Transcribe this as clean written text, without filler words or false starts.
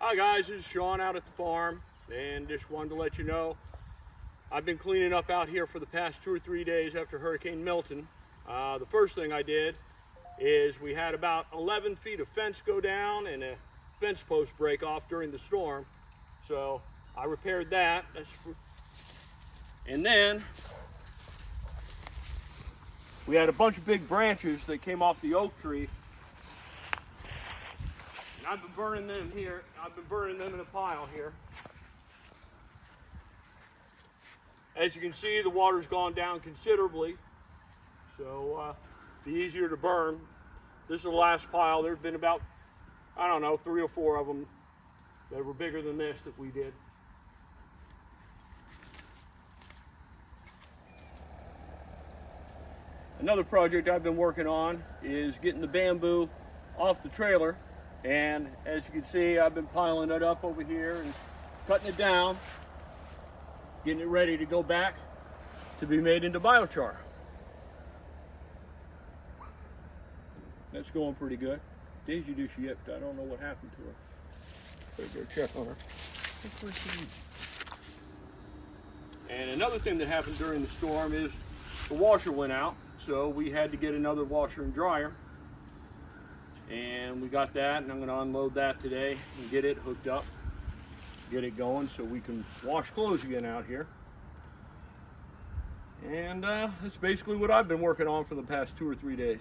Hi guys, this is Sean out at the farm, and just wanted to let you know I've been cleaning up out here for the past 2 or 3 days after Hurricane Milton. The first thing I did is we had about 11 feet of fence go down and a fence post break off during the storm. So I repaired that. And then we had a bunch of big branches that came off the oak tree. And I've been burning them here. I've been burning them in a pile here. As you can see, the water's gone down considerably, so be easier to burn. This is the last pile. There's been about, I don't know, 3 or 4 of them that were bigger than this that we did. Another project I've been working on is getting the bamboo off the trailer, and as you can see, I've been piling it up over here and cutting it down, getting it ready to go back to be made into biochar. That's going pretty good. Daisy Duke yipped. I don't know what happened to her. Better go check on her. And another thing that happened during the storm is the washer went out, so we had to get another washer and dryer. And we got that, and I'm going to unload that today and get it hooked up, get it going so we can wash clothes again out here. And that's basically what I've been working on for the past 2 or 3 days.